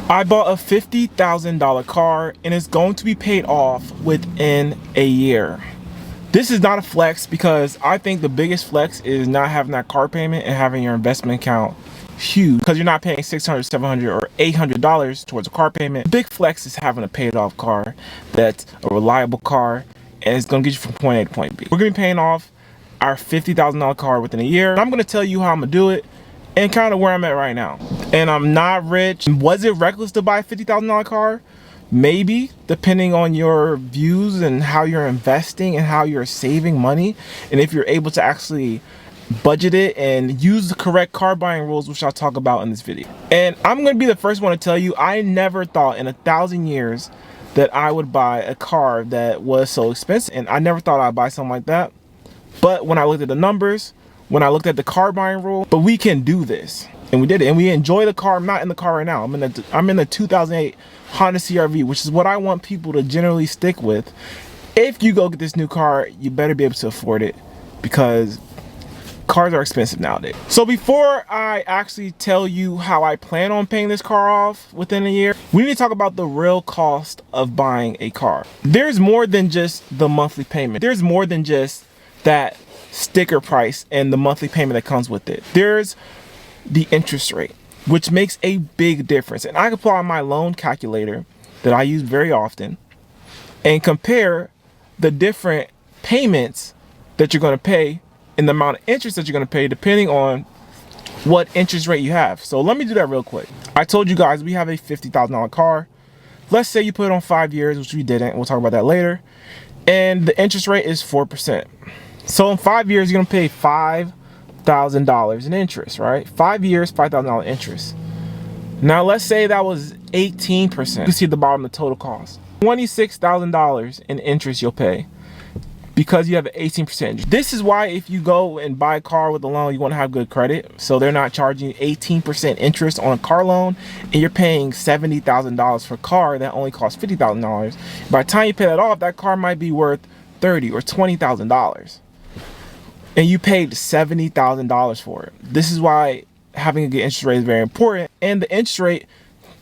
I bought a $50,000 car and it's going to be paid off within a year. This is not a flex because I think the biggest flex is not having that car payment and having your investment account huge, because you're not paying $600, $700, or $800 towards a car payment. The big flex is having a paid off car that's a reliable car and it's gonna get you from point A to point B. We're gonna be paying off our $50,000 car within a year. I'm gonna tell you how I'm gonna do it and kind of where I'm at right now. And I'm not rich. Was it reckless to buy a $50,000 car? Maybe, depending on your views and how you're investing and how you're saving money, and if you're able to actually budget it and use the correct car buying rules, which I'll talk about in this video. And I'm gonna be the first one to tell you, I never thought in 1,000 years that I would buy a car that was so expensive, and I never thought I'd buy something like that. But when I looked at the numbers, when I looked at the car buying rule, but we can do this, and we did it, and we enjoy the car. I'm not in the car right now. I'm in the 2008 Honda CR-V, which is what I want people to generally stick with. If you go get this new car, you better be able to afford it, because cars are expensive nowadays. So before I actually tell you how I plan on paying this car off within a year, we need to talk about the real cost of buying a car. There's more than just the monthly payment. There's more than just that sticker price and the monthly payment that comes with it. There's the interest rate, which makes a big difference. And I can pull out my loan calculator that I use very often and compare the different payments that you're going to pay and the amount of interest that you're going to pay depending on what interest rate you have. So let me do that real quick. I told you guys we have a $50,000 car. Let's say you put it on 5 years, which we didn't. We'll talk about that later. And the interest rate is 4%. So in 5 years, you're going to pay $5,000 in interest, right? 5 years, $5,000 interest. Now let's say that was 18%. You can see at the bottom the total cost. $26,000 in interest you'll pay, because you have an 18%. This is why if you go and buy a car with a loan, you want to have good credit. So they're not charging you 18% interest on a car loan, and you're paying $70,000 for a car that only costs $50,000. By the time you pay that off, that car might be worth $30,000 or $20,000. And you paid $70,000 for it. This is why having a good interest rate is very important. And the interest rate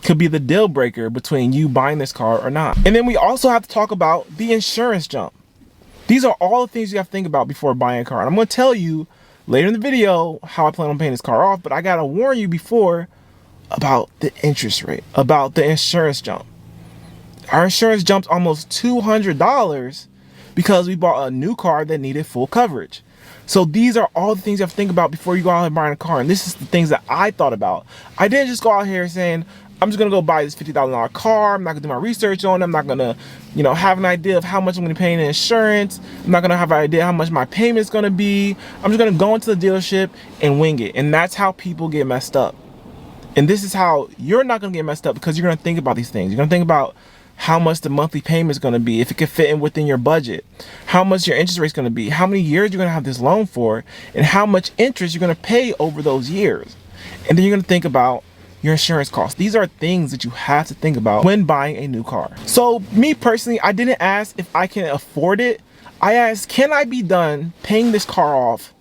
could be the deal breaker between you buying this car or not. And then we also have to talk about the insurance jump. These are all the things you have to think about before buying a car. And I'm going to tell you later in the video how I plan on paying this car off, but I got to warn you before about the interest rate, about the insurance jump. Our insurance jumped almost $200 because we bought a new car that needed full coverage. So these are all the things you have to think about before you go out and buy a car. And this is the things that I thought about. I didn't just go out here saying, I'm just gonna go buy this $50,000 car. I'm not gonna do my research on it. I'm not gonna, have an idea of how much I'm gonna pay in insurance. I'm not gonna have an idea how much my payment's gonna be. I'm just gonna go into the dealership and wing it. And that's how people get messed up. And this is how you're not gonna get messed up, because you're gonna think about these things. You're gonna think about how much the monthly payment is going to be, if it can fit in within your budget, how much your interest rate is going to be, how many years you're going to have this loan for, and how much interest you're going to pay over those years. And then you're going to think about your insurance costs. These are things that you have to think about when buying a new car. So me personally, I didn't ask if I can afford it. I asked, can I be done paying this car off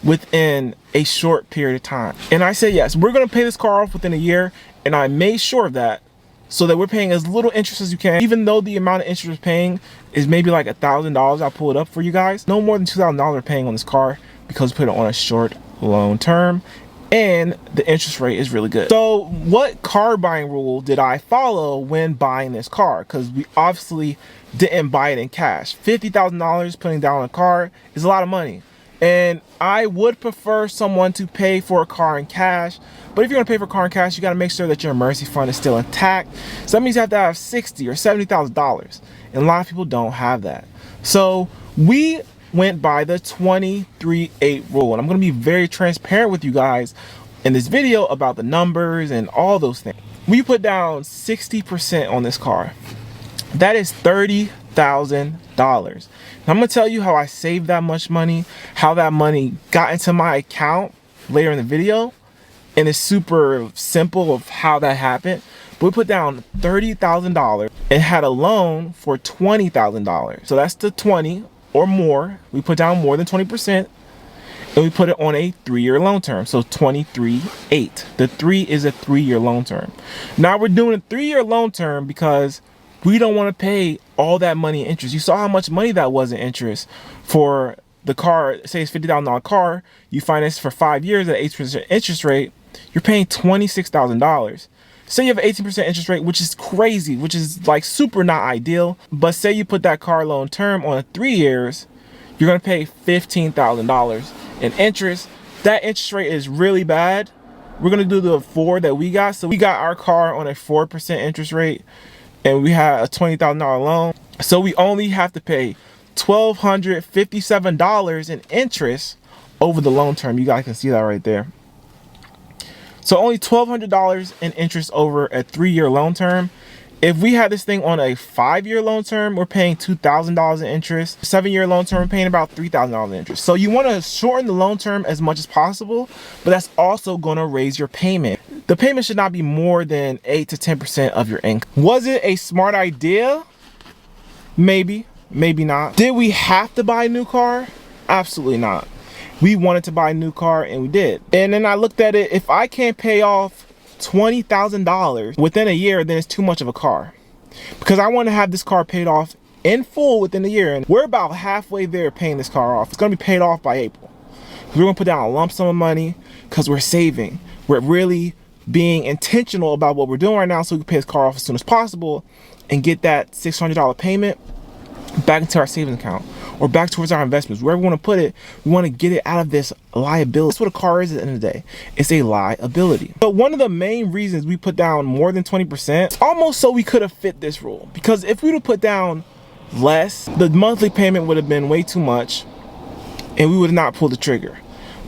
within a short period of time? And I said yes. We're going to pay this car off within a year, and I made sure of that, so that we're paying as little interest as you can. Even though the amount of interest we're paying is maybe like $1,000, I'll pull it up for you guys. No more than $2,000 we're paying on this car, because we put it on a short loan term, and the interest rate is really good. So what car buying rule did I follow when buying this car? Because we obviously didn't buy it in cash. $50,000 putting down on a car is a lot of money. And I would prefer someone to pay for a car in cash. But if you're gonna pay for a car in cash, you gotta make sure that your emergency fund is still intact. So that means you have to have $60,000 or $70,000. And a lot of people don't have that. So we went by the 23/8 rule. And I'm gonna be very transparent with you guys in this video about the numbers and all those things. We put down 60% on this car. That is $30,000. I'm gonna tell you how I saved that much money, how that money got into my account later in the video, and it's super simple of how that happened. But we put down $30,000 and had a loan for $20,000. So that's the 20 or more. We put down more than 20%. and we put it on a 3-year loan term. So 23/8. The 3 is a 3-year loan term. Now we're doing a 3-year loan term because we don't want to pay all that money in interest. You saw how much money that was in interest for the car. Say it's $50,000 car, you finance for 5 years at 8% interest rate, you're paying $26,000. Say you have an 18% interest rate, which is crazy, which is like super not ideal. But say you put that car loan term on 3 years, you're gonna pay $15,000 in interest. That interest rate is really bad. We're gonna do the 4 that we got. So we got our car on a 4% interest rate, and we had a $20,000 loan. So we only have to pay $1,257 in interest over the loan term. You guys can see that right there. So only $1,200 in interest over a 3-year loan term. If we had this thing on a 5-year loan term, we're paying $2,000 in interest. 7-year loan term, we're paying about $3,000 in interest. So you want to shorten the loan term as much as possible, but that's also going to raise your payment. The payment should not be more than 8 to 10% of your income. Was it a smart idea? Maybe, maybe not. Did we have to buy a new car? Absolutely not. We wanted to buy a new car, and we did. And then I looked at it, if I can't pay off $20,000 within a year, then it's too much of a car. Because I want to have this car paid off in full within a year. And we're about halfway there paying this car off. It's going to be paid off by April. We're going to put down a lump sum of money because we're saving. We're really being intentional about what we're doing right now so we can pay this car off as soon as possible and get that $600 payment back into our savings account or back towards our investments. Wherever we want to put it, we want to get it out of this liability. That's what a car is at the end of the day. It's a liability. So one of the main reasons we put down more than 20%, almost so we could have fit this rule. Because if we would have put down less, the monthly payment would have been way too much and we would have not pulled the trigger.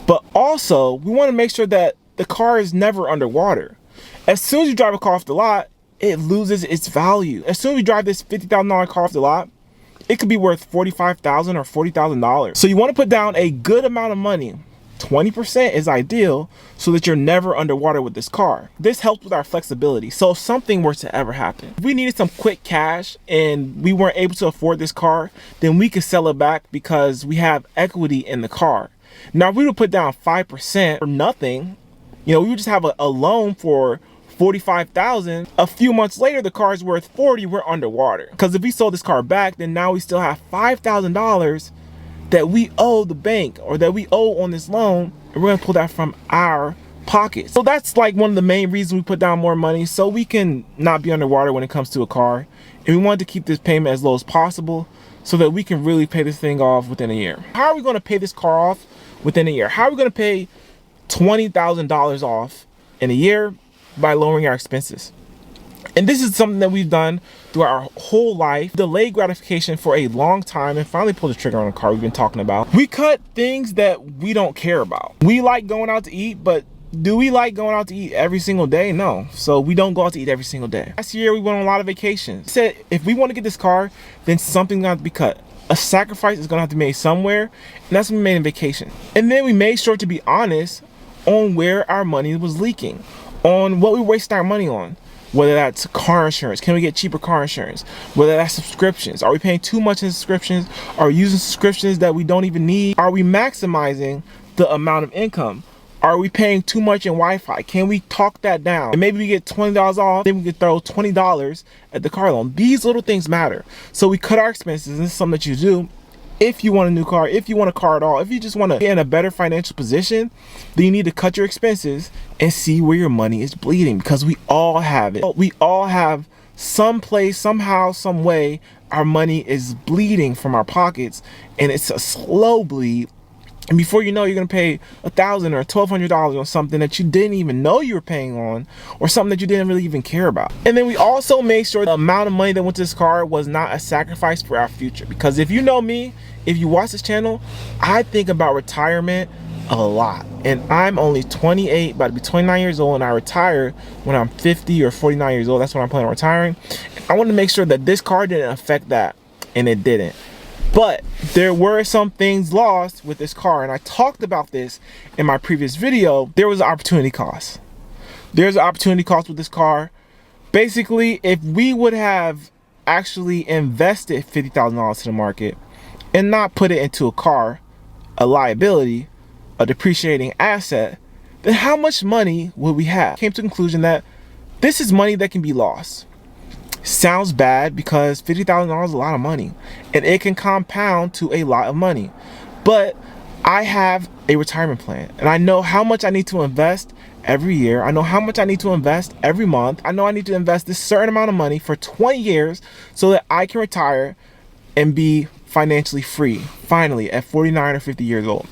But also, we want to make sure that the car is never underwater. As soon as you drive a car off the lot, it loses its value. As soon as you drive this $50,000 car off the lot, it could be worth $45,000 or $40,000. So you want to put down a good amount of money. 20% is ideal so that you're never underwater with this car. This helps with our flexibility. So if something were to ever happen, if we needed some quick cash and we weren't able to afford this car, then we could sell it back because we have equity in the car. Now, if we would put down 5% or nothing, you know, we would just have a loan for $45,000. A few months later, the car's worth $40,000, we're underwater. Because if we sold this car back, then now we still have $5,000 that we owe the bank or that we owe on this loan, and we're gonna pull that from our pockets. So that's like one of the main reasons we put down more money, so we can not be underwater when it comes to a car. And we wanted to keep this payment as low as possible so that we can really pay this thing off within a year. How are we gonna pay this car off within a year? How are we gonna pay $20,000 off in a year? By lowering our expenses. And this is something that we've done through our whole life. Delayed gratification for a long time and finally pulled the trigger on a car we've been talking about. We cut things that we don't care about. We like going out to eat, but do we like going out to eat every single day? No. So we don't go out to eat every single day. Last year we went on a lot of vacations. We said if we want to get this car, then something's gonna have to be cut. A sacrifice is gonna have to be made somewhere, and that's what we made in vacation. And then we made sure to be honest on where our money was leaking, on what we wasting our money on, whether that's car insurance, can we get cheaper car insurance, whether that's subscriptions, are we paying too much in subscriptions, are we using subscriptions that we don't even need, are we maximizing the amount of income, are we paying too much in Wi-Fi, can we talk that down, and maybe we get $20 off, then we can throw $20 at the car loan. These little things matter. So we cut our expenses, and this is something that you do if you want a new car, if you want a car at all, if you just want to get in a better financial position, then you need to cut your expenses and see where your money is bleeding, because we all have it. We all have some place, somehow, some way, our money is bleeding from our pockets, and it's a slow bleed. And before you know, you're gonna pay $1,000 or $1,200 on something that you didn't even know you were paying on, or something that you didn't really even care about. And then we also made sure the amount of money that went to this car was not a sacrifice for our future. Because if you know me, if you watch this channel, I think about retirement a lot. And I'm only 28, about to be 29 years old, and I retire when I'm 50 or 49 years old. That's when I'm planning on retiring. I wanted to make sure that this car didn't affect that, and it didn't. But there were some things lost with this car, and I talked about this in my previous video. There was an opportunity cost. There's an opportunity cost with this car. Basically, if we would have actually invested $50,000 to the market and not put it into a car, a liability, a depreciating asset, then how much money would we have? Came to the conclusion that this is money that can be lost. Sounds bad because $50,000 is a lot of money and it can compound to a lot of money. But I have a retirement plan and I know how much I need to invest every year. I know how much I need to invest every month. I know I need to invest this certain amount of money for 20 years so that I can retire and be financially free finally at 49 or 50 years old.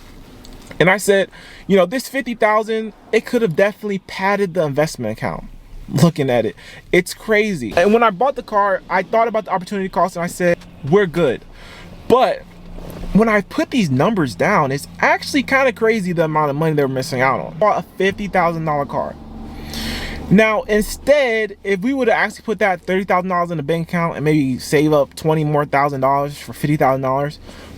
And I said, you know, this 50,000, it could have definitely padded the investment account. Looking at it, it's crazy. And when I bought the car, I thought about the opportunity cost and I said, we're good. But when I put these numbers down, it's actually kind of crazy the amount of money they were missing out on. I bought a $50,000 car. Now, instead, if we would have actually put that $30,000 in the bank account and maybe save up $20,000 more for $50,000,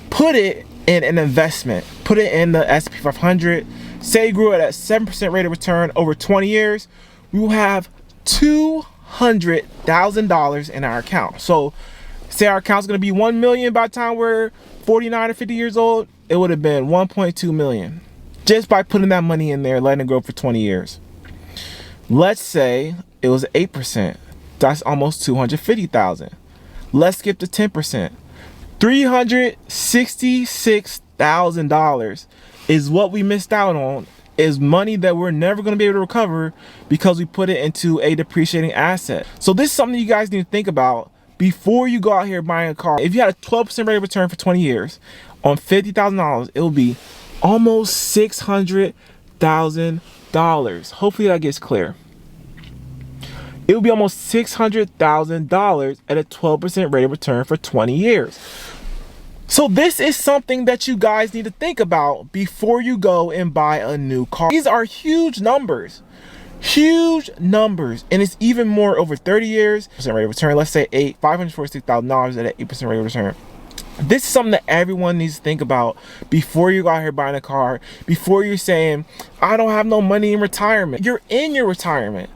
put it in an investment, put it in the S&P 500, say it grew at a 7% rate of return over 20 years, we will have $200,000 in our account. So say our account's gonna be 1 million by the time we're 49 or 50 years old, it would have been 1.2 million just by putting that money in there, letting it grow for 20 years. Let's say it was 8%. That's almost 250,000. Let's skip to 10%. $366,000 is what we missed out on, is money that we're never going to be able to recover because we put it into a depreciating asset. So this is something you guys need to think about before you go out here buying a car. If you had a 12% rate of return for 20 years on $50,000, it will be almost $600,000. Hopefully that gets clear. It will be almost $600,000 at a 12% rate of return for 20 years. So this is something that you guys need to think about before you go and buy a new car. These are huge numbers, and it's even more over 30 years. Rate of return, let's say $546,000 at an 8% rate of return. This is something that everyone needs to think about before you go out here buying a car, before you're saying, I don't have no money in retirement. You're in your retirement.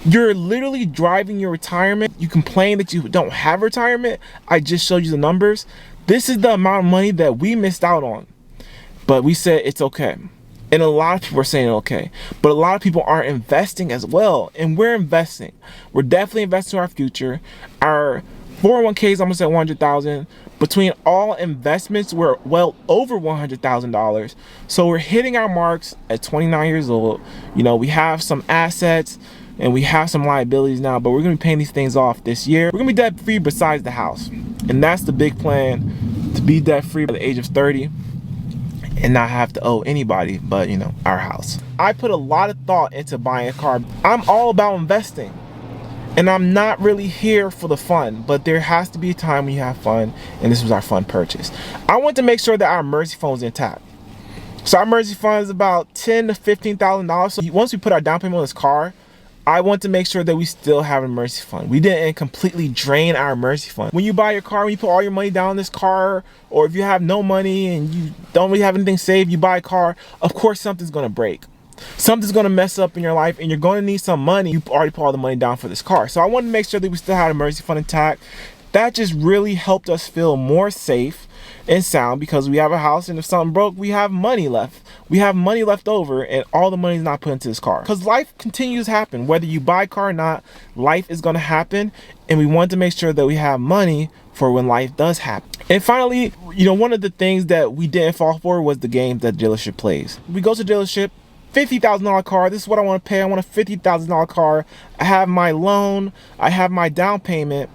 You're literally driving your retirement. You complain that you don't have retirement. I just showed you the numbers. This is the amount of money that we missed out on. But we said it's okay. And a lot of people are saying okay. But a lot of people aren't investing as well. And we're investing. We're definitely investing in our future. Our 401k is almost at $100,000. Between all investments, we're well over $100,000. So we're hitting our marks at 29 years old. You know, we have some assets and we have some liabilities now, but we're gonna be paying these things off this year. We're gonna be debt free besides the house. And that's the big plan, to be debt free by the age of 30 and not have to owe anybody but, you know, our house. I put a lot of thought into buying a car. I'm all about investing. And I'm not really here for the fun, but there has to be a time when you have fun, and this was our fun purchase. I want to make sure that our emergency fund is intact. So our emergency fund is about $10,000 to $15,000. So once we put our down payment on this car, I want to make sure that we still have an emergency fund. We didn't completely drain our emergency fund. When you buy your car, when you put all your money down in this car, or if you have no money and you don't really have anything saved, you buy a car, of course something's gonna break. Something's gonna mess up in your life and you're gonna need some money. You already put all the money down for this car. So I wanted to make sure that we still had an emergency fund intact. That just really helped us feel more safe and sound, because we have a house and if something broke, we have money left. We have money left over, and all the money is not put into this car. Because life continues to happen. Whether you buy a car or not, life is gonna happen, and we want to make sure that we have money for when life does happen. And finally, you know, one of the things that we didn't fall for was the games that dealership plays. We go to dealership, $50,000 car, this is what I want to pay. I want a $50,000 car. I have my loan, I have my down payment.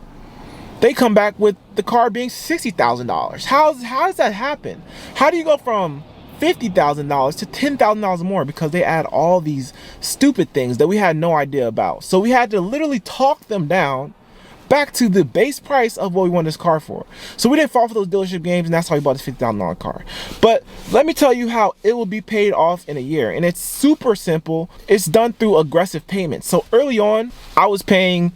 They come back with the car being $60,000. How does that happen? How do you go from $50,000 to $10,000 more? Because they add all these stupid things that we had no idea about. So we had to literally talk them down back to the base price of what we wanted this car for. So we didn't fall for those dealership games, and that's how we bought this $50,000 car. But let me tell you how it will be paid off in a year. And it's super simple. It's done through aggressive payments. So early on, I was paying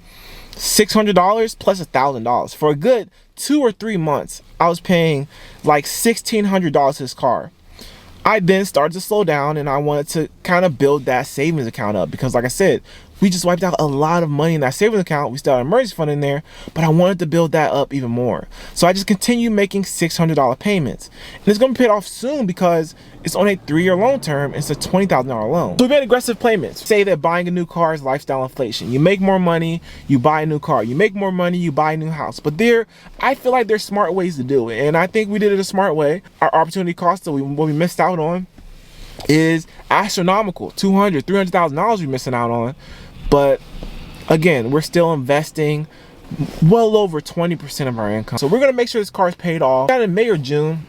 $600 plus $1,000 for a good 2 or 3 months. I was paying like $1,600 for this car. I then started to slow down, and I wanted to kind of build that savings account up, because like I said, we just wiped out a lot of money in that savings account. We still had an emergency fund in there, but I wanted to build that up even more. So I just continue making $600 payments. And it's gonna be paid off soon because it's on a 3-year loan term. It's a $20,000 loan. So we made aggressive payments. Say that buying a new car is lifestyle inflation. You make more money, you buy a new car. You make more money, you buy a new house. But I feel like there's smart ways to do it. And I think we did it a smart way. Our opportunity cost that what we missed out on is astronomical. $200,000, $300,000 we're missing out on. But again, we're still investing well over 20% of our income. So we're gonna make sure this car is paid off. Got in May or June.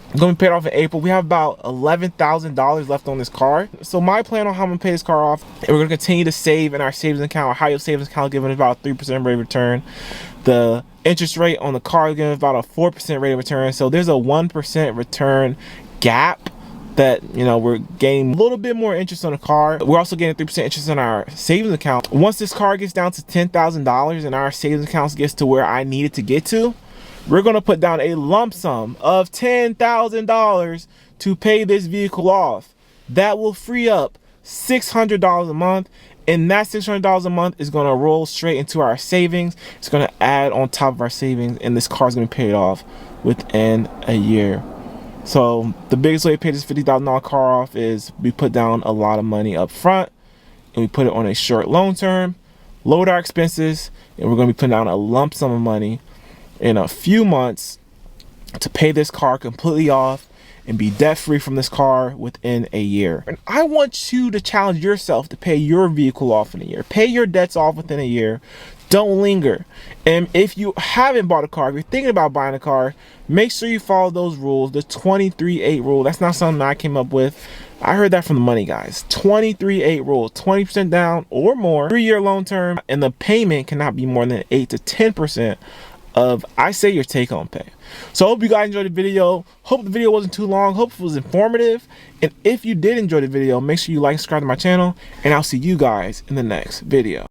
It's gonna be paid off in April. We have about $11,000 left on this car. So my plan on how I'm gonna pay this car off, and we're gonna continue to save in our savings account. Our high yield savings account giving us about a 3% rate of return. The interest rate on the car is giving us about a 4% rate of return. So there's a 1% return gap that, you know, we're gaining a little bit more interest on the car. We're also getting 3% interest on our savings account. Once this car gets down to $10,000 and our savings account gets to where I need it to get to, we're gonna put down a lump sum of $10,000 to pay this vehicle off. That will free up $600 a month, and that $600 a month is gonna roll straight into our savings. It's gonna add on top of our savings, and this car is gonna be paid off within a year. So the biggest way to pay this $50,000 car off is we put down a lot of money up front, and we put it on a short loan term, load our expenses, and we're gonna be putting down a lump sum of money in a few months to pay this car completely off and be debt free from this car within a year. And I want you to challenge yourself to pay your vehicle off in a year. Pay your debts off within a year. Don't linger. And if you haven't bought a car, if you're thinking about buying a car, make sure you follow those rules. The 23-8 rule. That's not something I came up with. I heard that from the money guys. 23-8 rule. 20% down or more. 3-year loan term, and the payment cannot be more than 8 to 10% of, I say, your take-home pay. So I hope you guys enjoyed the video. Hope the video wasn't too long. Hope it was informative. And if you did enjoy the video, make sure you like and subscribe to my channel, and I'll see you guys in the next video.